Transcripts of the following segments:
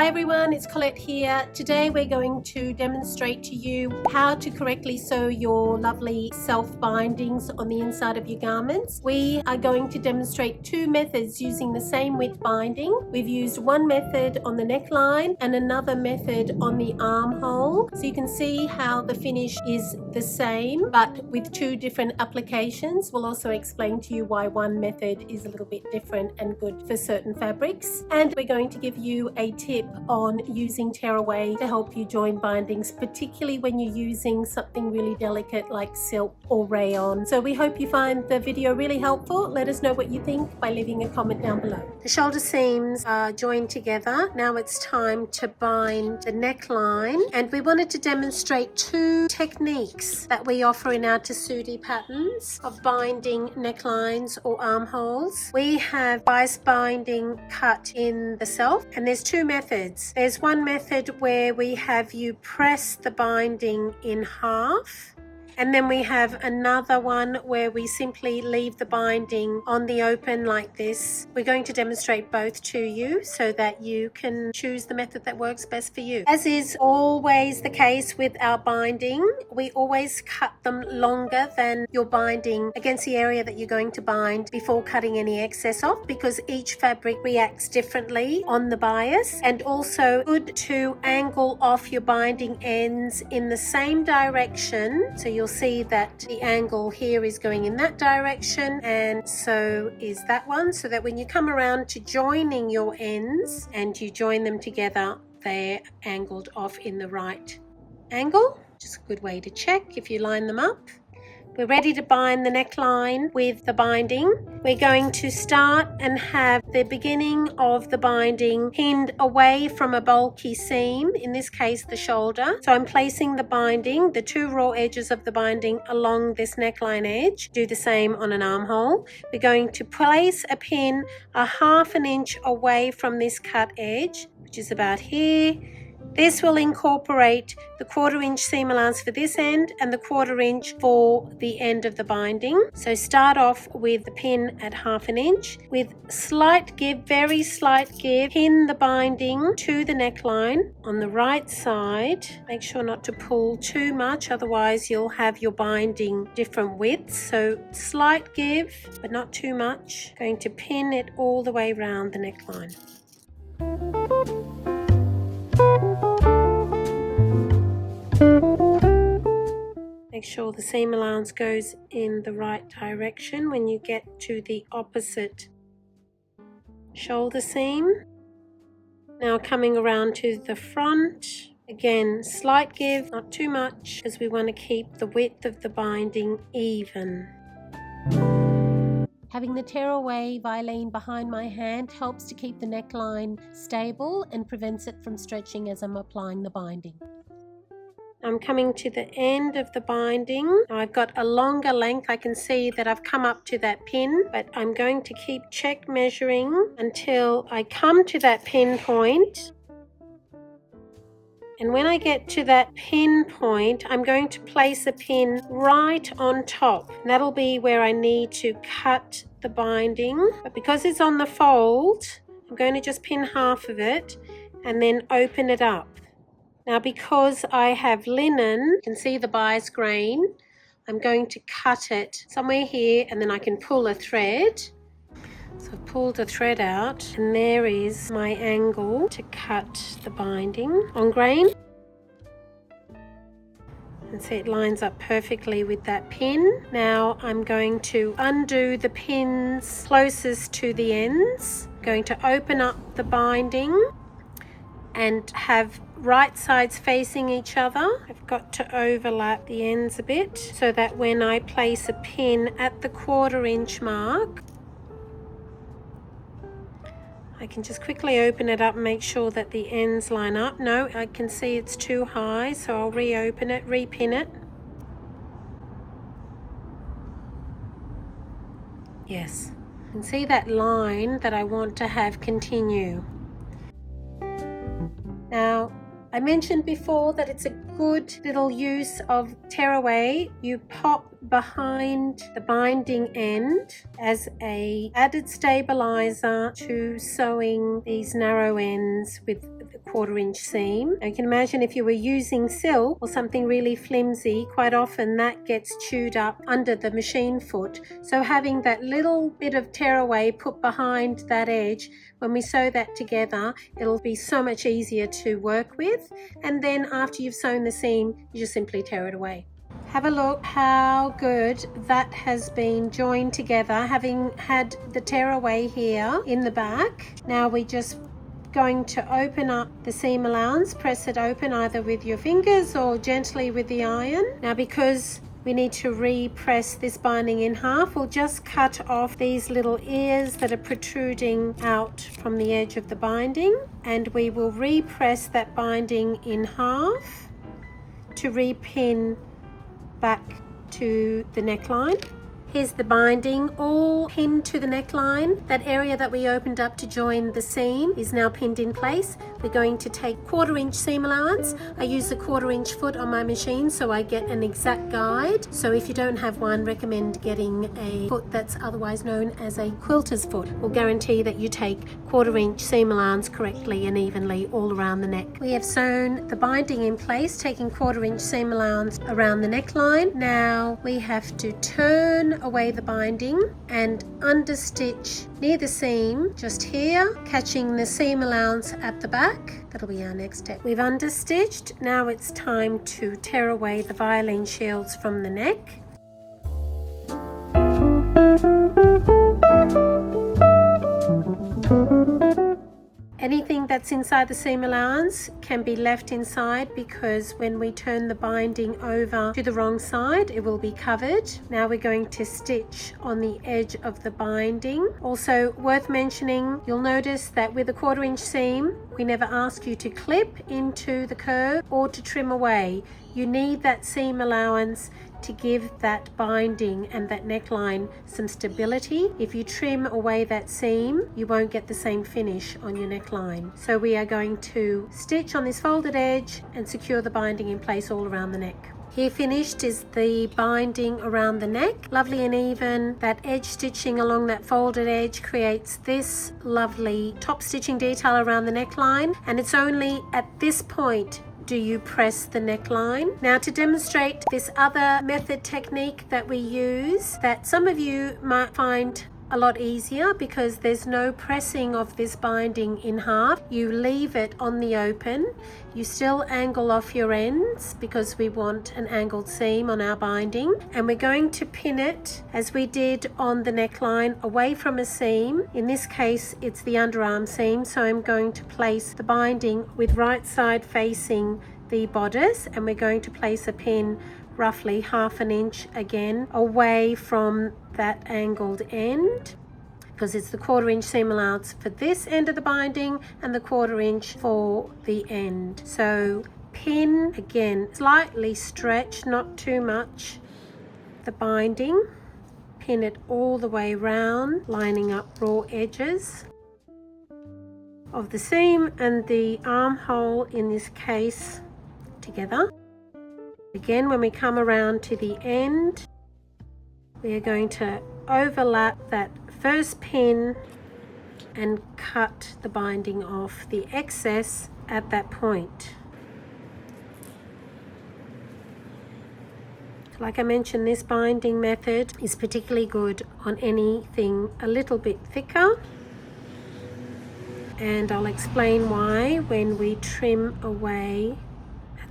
Hi everyone, it's Colette here. Today we're going to demonstrate to you how to correctly sew your lovely self-bindings on the inside of your garments. We are going to demonstrate two methods using the same width binding. We've used one method on the neckline and another method on the armhole. So you can see how the finish is the same but with two different applications. We'll also explain to you why one method is a little bit different and good for certain fabrics. And we're going to give you a tip on using tearaway to help you join bindings, particularly when you're using something really delicate like silk or rayon. So we hope you find the video really helpful. Let us know what you think by leaving a comment down below. The shoulder seams are joined together. Now it's time to bind the neckline, and we wanted to demonstrate two techniques that we offer in our Tessuti patterns of binding necklines or armholes. We have bias binding cut in the self, and there's two methods. There's one method where we have you press the binding in half, and then we have another one where we simply leave the binding on the open like this. We're going to demonstrate both to you so that you can choose the method that works best for you. As is always the case with our binding, we always cut them longer than your binding against the area that you're going to bind before cutting any excess off, because each fabric reacts differently on the bias. And also good to angle off your binding ends in the same direction. So you'll see that the angle here is going in that direction, and so is that one, so that when you come around to joining your ends and you join them together, they're angled off in the right angle. Just a good way to check if you line them up. We're ready to bind the neckline with the binding. We're going to start and have the beginning of the binding pinned away from a bulky seam, in this case the shoulder. So I'm placing the binding, the two raw edges of the binding, along this neckline edge. Do the same on an armhole. We're going to place a pin a ½ inch away from this cut edge, which is about here. This will incorporate the 1/4 inch seam allowance for this end and the 1/4 inch for the end of the binding. So start off with the pin at ½ inch. With slight give, very slight give, pin the binding to the neckline on the right side. Make sure not to pull too much, otherwise you'll have your binding different widths. So slight give, but not too much. Going to pin it all the way around the neckline. Make sure the seam allowance goes in the right direction when you get to the opposite shoulder seam. Now coming around to the front, again slight give, not too much, as we want to keep the width of the binding even. Having the tearaway violin behind my hand helps to keep the neckline stable and prevents it from stretching as I'm applying the binding. I'm coming to the end of the binding. Now I've got a longer length. I can see that I've come up to that pin, but I'm going to keep check measuring until I come to that pin point. And when I get to that pin point, I'm going to place a pin right on top. And that'll be where I need to cut the binding. But because it's on the fold, I'm going to just pin half of it and then open it up. Now because I have linen, you can see the bias grain, I'm going to cut it somewhere here, and then I can pull a thread. So I've pulled a thread out, and there is my angle to cut the binding on grain. And see, it lines up perfectly with that pin. Now I'm going to undo the pins closest to the ends. I'm going to open up the binding and have right sides facing each other. I've got to overlap the ends a bit so that when I place a pin at the 1/4 inch mark, I can just quickly open it up and make sure that the ends line up. No, I can see it's too high, so I'll reopen it, repin it. Yes, you can see that line that I want to have continue. Now, I mentioned before that it's a good little use of tearaway. You pop behind the binding end as a added stabilizer to sewing these narrow ends with the 1/4" seam. Now you can imagine if you were using silk or something really flimsy, quite often that gets chewed up under the machine foot. So having that little bit of tearaway put behind that edge, when we sew that together, it'll be so much easier to work with. And then after you've sewn the seam, you just simply tear it away. Have a look how good that has been joined together, having had the tearaway here in the back. Now we just going to open up the seam allowance, press it open either with your fingers or gently with the iron. Now because we need to repress this binding in half, we'll just cut off these little ears that are protruding out from the edge of the binding, and we will repress that binding in half to repin back to the neckline. Here's the binding all pinned to the neckline. That area that we opened up to join the seam is now pinned in place. We're going to take 1/4" seam allowance. I use a 1/4" foot on my machine so I get an exact guide. So if you don't have one, recommend getting a foot that's otherwise known as a quilter's foot. We'll guarantee that you take 1/4" seam allowance correctly and evenly all around the neck. We have sewn the binding in place, taking 1/4" seam allowance around the neckline. Now we have to turn away the binding and understitch near the seam, just here, catching the seam allowance at the back. That'll be our next step. We've understitched. Now it's time to tear away the violin shields from the neck. Anything that's inside the seam allowance can be left inside, because when we turn the binding over to the wrong side, it will be covered. Now we're going to stitch on the edge of the binding. Also worth mentioning, you'll notice that with a 1/4" seam, we never ask you to clip into the curve or to trim away. You need that seam allowance to give that binding and that neckline some stability. If you trim away that seam, you won't get the same finish on your neckline. So we are going to stitch on this folded edge and secure the binding in place all around the neck. Here finished is the binding around the neck. Lovely and even. That edge stitching along that folded edge creates this lovely top stitching detail around the neckline, and it's only at this point do you press the neckline. Now to demonstrate this other method technique that we use, that some of you might find a lot easier because there's no pressing of this binding in half. You leave it on the open. You still angle off your ends because we want an angled seam on our binding, and we're going to pin it as we did on the neckline away from a seam. In this case it's the underarm seam, so I'm going to place the binding with right side facing the bodice, and we're going to place a pin roughly 1/2 inch again away from that angled end, because it's the 1/4" seam allowance for this end of the binding and the 1/4" for the end. So pin again, slightly stretch, not too much, the binding, pin it all the way round, lining up raw edges of the seam and the armhole in this case together. Again, when we come around to the end, we are going to overlap that first pin and cut the binding off the excess at that point. Like I mentioned, this binding method is particularly good on anything a little bit thicker, and I'll explain why when we trim away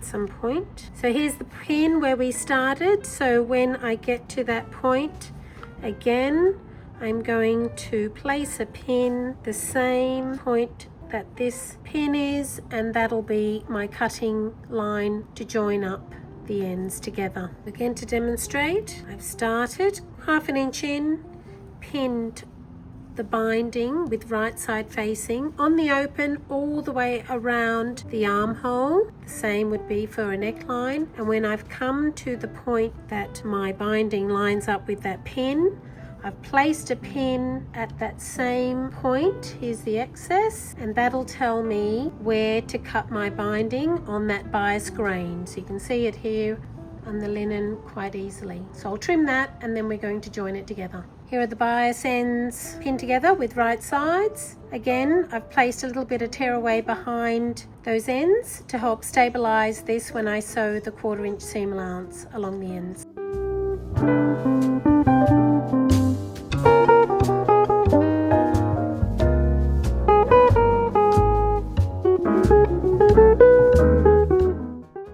some point. So here's the pin where we started. So when I get to that point again, I'm going to place a pin the same point that this pin is, and that'll be my cutting line to join up the ends together. Again, to demonstrate, I've started 1/2 inch in, pinned the binding with right side facing on the open all the way around the armhole. The same would be for a neckline, and when I've come to the point that my binding lines up with that pin, I've placed a pin at that same point. Here's the excess, and that'll tell me where to cut my binding on that bias grain. So you can see it here on the linen quite easily. So I'll trim that, and then we're going to join it together. Here are the bias ends pinned together with right sides. Again, I've placed a little bit of tearaway behind those ends to help stabilize this when I sew the 1/4 inch seam allowance along the ends.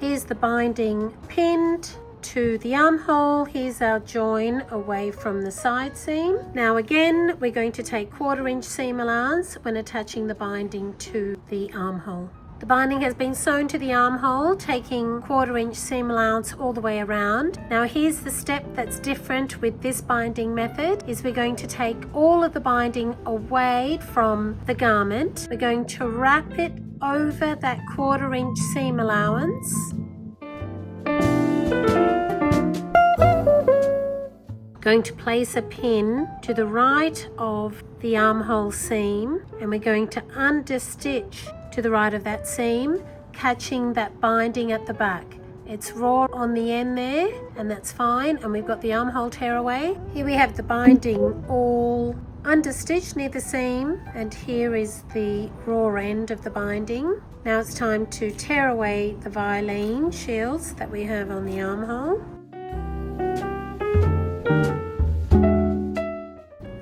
Here's the binding pinned to the armhole. Here's our join away from the side seam. Now again, we're going to take 1/4 inch seam allowance when attaching the binding to the armhole. The binding has been sewn to the armhole, taking 1/4 inch seam allowance all the way around. Now here's the step that's different with this binding method, is we're going to take all of the binding away from the garment. We're going to wrap it over that 1/4 inch seam allowance. Going to place a pin to the right of the armhole seam, and we're going to understitch to the right of that seam, catching that binding at the back. It's raw on the end there, and that's fine, and we've got the armhole tearaway. Here we have the binding all understitched near the seam, and here is the raw end of the binding. Now it's time to tear away the violin shields that we have on the armhole.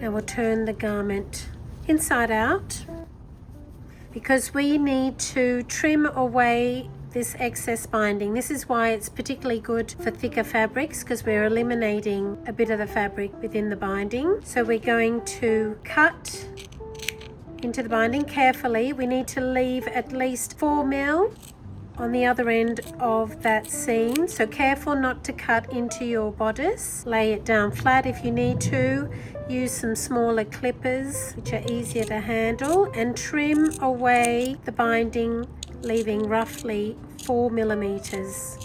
Now we'll turn the garment inside out, because we need to trim away this excess binding. This is why it's particularly good for thicker fabrics, because we're eliminating a bit of the fabric within the binding. So we're going to cut into the binding carefully. We need to leave at least 4 mil on the other end of that seam, so careful not to cut into your bodice. Lay it down flat if you need to. Use some smaller clippers which are easier to handle, and trim away the binding, leaving roughly 4 millimeters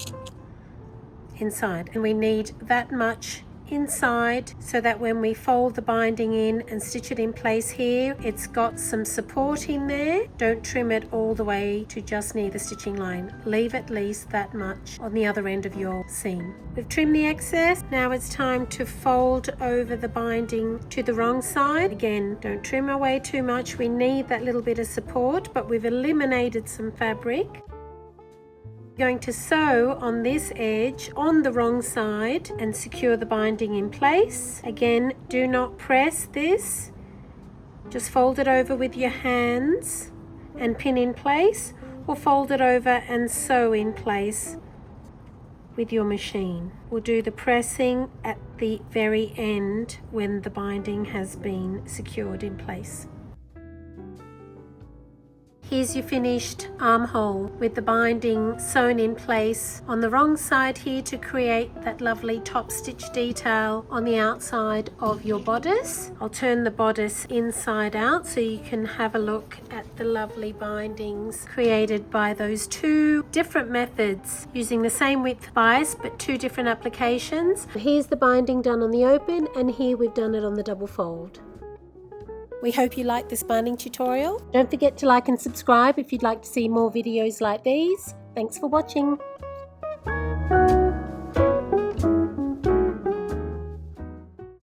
inside. And we need that much inside so that when we fold the binding in and stitch it in place here, it's got some support in there. Don't trim it all the way to just near the stitching line. Leave at least that much on the other end of your seam. We've trimmed the excess. Now it's time to fold over the binding to the wrong side. Again, don't trim away too much. We need that little bit of support, but we've eliminated some fabric. Going to sew on this edge on the wrong side and secure the binding in place. Again, do not press this. Just fold it over with your hands and pin in place, or fold it over and sew in place with your machine. We'll do the pressing at the very end when the binding has been secured in place. Here's your finished armhole with the binding sewn in place on the wrong side here to create that lovely top stitch detail on the outside of your bodice. I'll turn the bodice inside out so you can have a look at the lovely bindings created by those two different methods using the same width bias but two different applications. Here's the binding done on the open, and here we've done it on the double fold. We hope you liked this binding tutorial. Don't forget to like and subscribe if you'd like to see more videos like these. Thanks for watching.